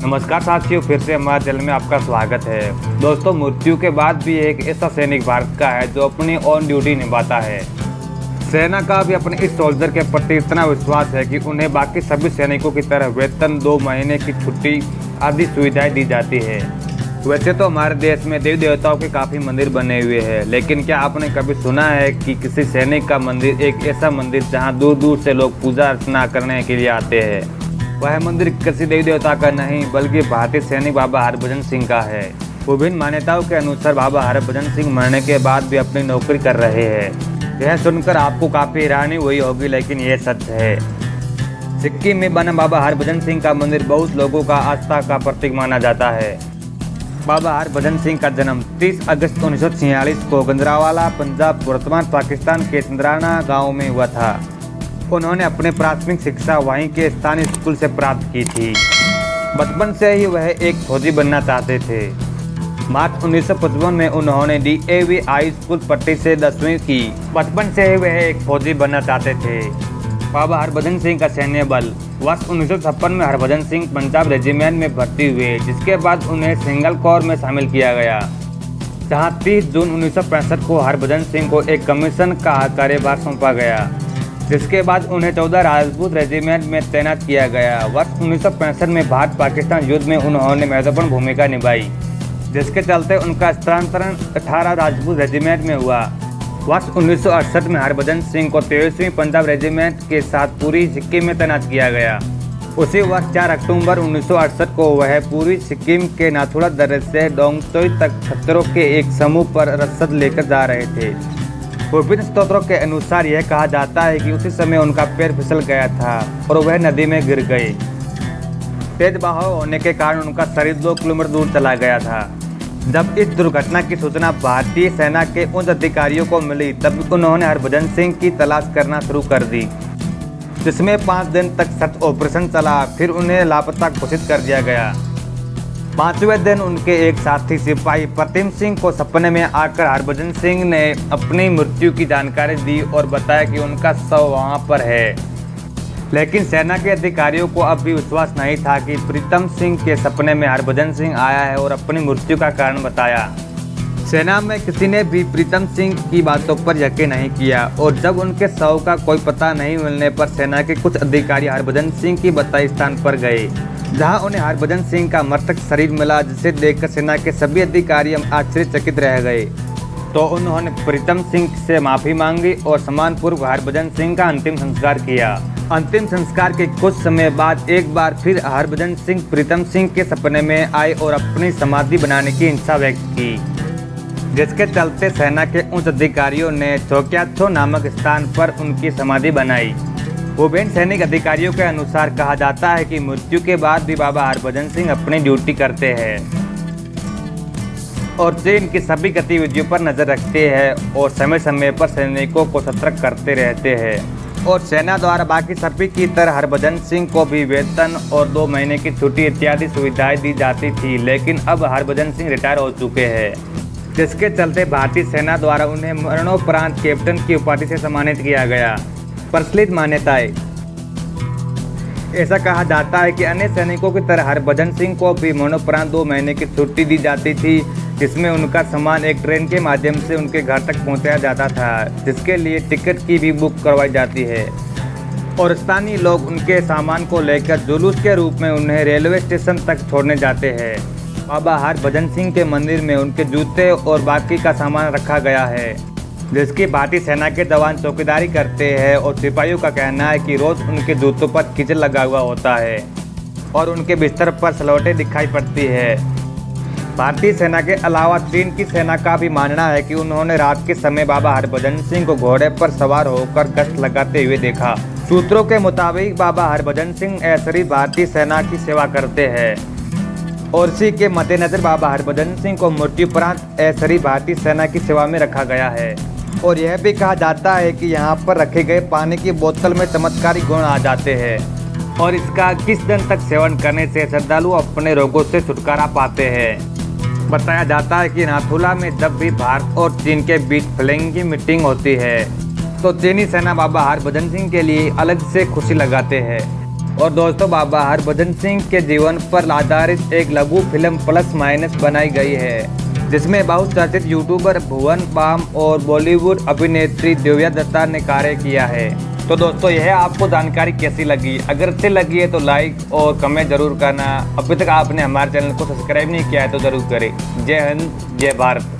नमस्कार साथियों, फिर से हमारे चैनल में आपका स्वागत है। दोस्तों, मृत्यु के बाद भी एक ऐसा सैनिक भारत का है जो अपनी ऑन ड्यूटी निभाता है। सेना का भी अपने इस सोल्जर के प्रति इतना विश्वास है कि उन्हें बाकी सभी सैनिकों की तरह वेतन, 2 महीने की छुट्टी आदि सुविधाएं दी जाती है। वैसे तो हमारे देश में देवी देवताओं के काफ़ी मंदिर बने हुए हैं, लेकिन क्या आपने कभी सुना है कि किसी सैनिक का मंदिर एक ऐसा मंदिर जहाँ दूर दूर से लोग पूजा अर्चना करने के लिए आते हैं? वह मंदिर किसी देवी देवता का नहीं बल्कि भारतीय सैनिक बाबा हरभजन सिंह का है। विभिन्न मान्यताओं के अनुसार बाबा हरभजन सिंह मरने के बाद भी अपनी नौकरी कर रहे हैं। यह सुनकर आपको काफ़ी हैरानी हुई होगी, लेकिन यह सच है। सिक्किम में बना बाबा हरभजन सिंह का मंदिर बहुत लोगों का आस्था का प्रतीक माना जाता है। बाबा हरभजन सिंह का जन्म 30 अगस्त 1946 को गंजरावाला, पंजाब, वर्तमान पाकिस्तान के चंद्राना गाँव में हुआ था। उन्होंने अपनी प्राथमिक शिक्षा वहीं के स्थानीय स्कूल से प्राप्त की थी। बचपन से ही वह एक फौजी बनना चाहते थे। मार्च 1955 में उन्होंने DAV हाई स्कूल पट्टी से 10वीं की। बचपन से ही वह एक फौजी बनना चाहते थे। बाबा हरभजन सिंह का सैन्य बल वर्ष 1956 में हरभजन सिंह पंजाब रेजिमेंट में भर्ती हुए, जिसके बाद उन्हें सिंगल कोर में शामिल किया गया, जहां 30 जून 1965 को हरभजन सिंह को एक कमीशन का कार्यभार सौंपा गया, जिसके बाद उन्हें 14 राजपूत रेजिमेंट में तैनात किया गया। वर्ष 1965 में भारत पाकिस्तान युद्ध में उन्होंने महत्वपूर्ण भूमिका निभाई, जिसके चलते उनका स्थानांतरण 18 राजपूत रेजिमेंट में हुआ। वर्ष 1968 में हरभजन सिंह को 23वीं पंजाब रेजिमेंट के साथ पूर्वी सिक्किम में तैनात किया गया। उसी वर्ष 4 अक्टूबर 1968 को वह पूर्वी सिक्किम के नाथुला दर्रे से डोंगतोई तक खच्चरों के एक समूह पर रसद लेकर जा रहे थे। विभिन्न स्रोतों के अनुसार यह कहा जाता है कि उसी समय उनका पैर फिसल गया था और वह नदी में गिर गए। तेज बहाव होने के कारण उनका शरीर 2 किलोमीटर दूर चला गया था। जब इस दुर्घटना की सूचना भारतीय सेना के उच्च अधिकारियों को मिली, तब उन्होंने हरभजन सिंह की तलाश करना शुरू कर दी, जिसमें 5 दिन तक सर्च ऑपरेशन चला। फिर उन्हें लापता घोषित कर दिया गया। 5वें दिन उनके एक साथी सिपाही प्रतिम सिंह को सपने में आकर हरभजन सिंह ने अपनी मृत्यु की जानकारी दी और बताया कि उनका शव वहां पर है। लेकिन सेना के अधिकारियों को अब भी विश्वास नहीं था कि प्रीतम सिंह के सपने में हरभजन सिंह आया है और अपनी मृत्यु का कारण बताया। सेना में किसी ने भी प्रीतम सिंह की बातों पर यकीन नहीं किया और जब उनके शव का कोई पता नहीं मिलने पर सेना के कुछ अधिकारी हरभजन सिंह की बताए स्थान पर गए, जहां उन्हें हरभजन सिंह का मृतक शरीर मिला, जिसे देखकर सेना के सभी अधिकारी आश्चर्यचकित रह गए। तो उन्होंने प्रीतम सिंह से माफी मांगी और सम्मानपूर्वक हरभजन सिंह का अंतिम संस्कार किया। अंतिम संस्कार के कुछ समय बाद एक बार फिर हरभजन सिंह प्रीतम सिंह के सपने में आए और अपनी समाधि बनाने की इच्छा व्यक्त की, जिसके चलते सेना के उच्च अधिकारियों ने चौक्याछो नामक स्थान पर उनकी समाधि बनाई। विभिन्न सैनिक अधिकारियों के अनुसार कहा जाता है कि मृत्यु के बाद भी बाबा हरभजन सिंह अपनी ड्यूटी करते हैं और चीन की सभी गतिविधियों पर नजर रखते हैं और समय समय पर सैनिकों को सतर्क करते रहते हैं। और सेना द्वारा बाकी सभी की तरह हरभजन सिंह को भी वेतन और 2 महीने की छुट्टी इत्यादि सुविधाएं दी जाती थी, लेकिन अब हरभजन सिंह रिटायर हो चुके हैं, जिसके चलते भारतीय सेना द्वारा उन्हें मरणोपरांत कैप्टन की उपाधि से सम्मानित किया गया। प्रचलित मान्यताएं। ऐसा कहा जाता है कि अन्य सैनिकों की तरह हरभजन सिंह को भी मरणोपरांत 2 महीने की छुट्टी दी जाती थी, जिसमें उनका सामान एक ट्रेन के माध्यम से उनके घर तक पहुंचाया जाता था, जिसके लिए टिकट की भी बुक करवाई जाती है और स्थानीय लोग उनके सामान को लेकर जुलूस के रूप में उन्हें रेलवे स्टेशन तक छोड़ने जाते हैं। बाबा हरभजन सिंह के मंदिर में उनके जूते और बाकी का सामान रखा गया है, जिसकी भारतीय सेना के जवान चौकीदारी करते हैं और सिपाहियों का कहना है कि रोज उनके जूतों पर कीचड़ लगा हुआ होता है और उनके बिस्तर पर सलवटें दिखाई पड़ती है। भारतीय सेना के अलावा चीन की सेना का भी मानना है कि उन्होंने रात के समय बाबा हरभजन सिंह को घोड़े पर सवार होकर गश्त लगाते हुए देखा। सूत्रों के मुताबिक बाबा हरभजन सिंह ऐसरी भारतीय सेना की सेवा करते हैं और इसी के मद्देनजर बाबा हरभजन सिंह को मृत्युपरांत ऐसरी भारतीय सेना की सेवा में रखा गया है। और यह भी कहा जाता है कि यहाँ पर रखे गए पानी की बोतल में चमत्कारी गुण आ जाते हैं और इसका किस दिन तक सेवन करने से श्रद्धालु अपने रोगों से छुटकारा पाते हैं। बताया जाता है कि नाथुला में जब भी भारत और चीन के बीच फ्लैग की मीटिंग होती है तो चीनी सेना बाबा हरभजन सिंह के लिए अलग से खुशी लगाते हैं। और दोस्तों बाबा हरभजन सिंह के जीवन पर आधारित एक लघु फिल्म प्लस माइनस बनाई गई है, जिसमें बहुचर्चित यूट्यूबर भुवन बाम और बॉलीवुड अभिनेत्री दिव्या दत्ता ने कार्य किया है। तो दोस्तों यह आपको जानकारी कैसी लगी? अगर अच्छी लगी है तो लाइक और कमेंट जरूर करना। अभी तक आपने हमारे चैनल को सब्सक्राइब नहीं किया है तो जरूर करें। जय हिंद, जय भारत।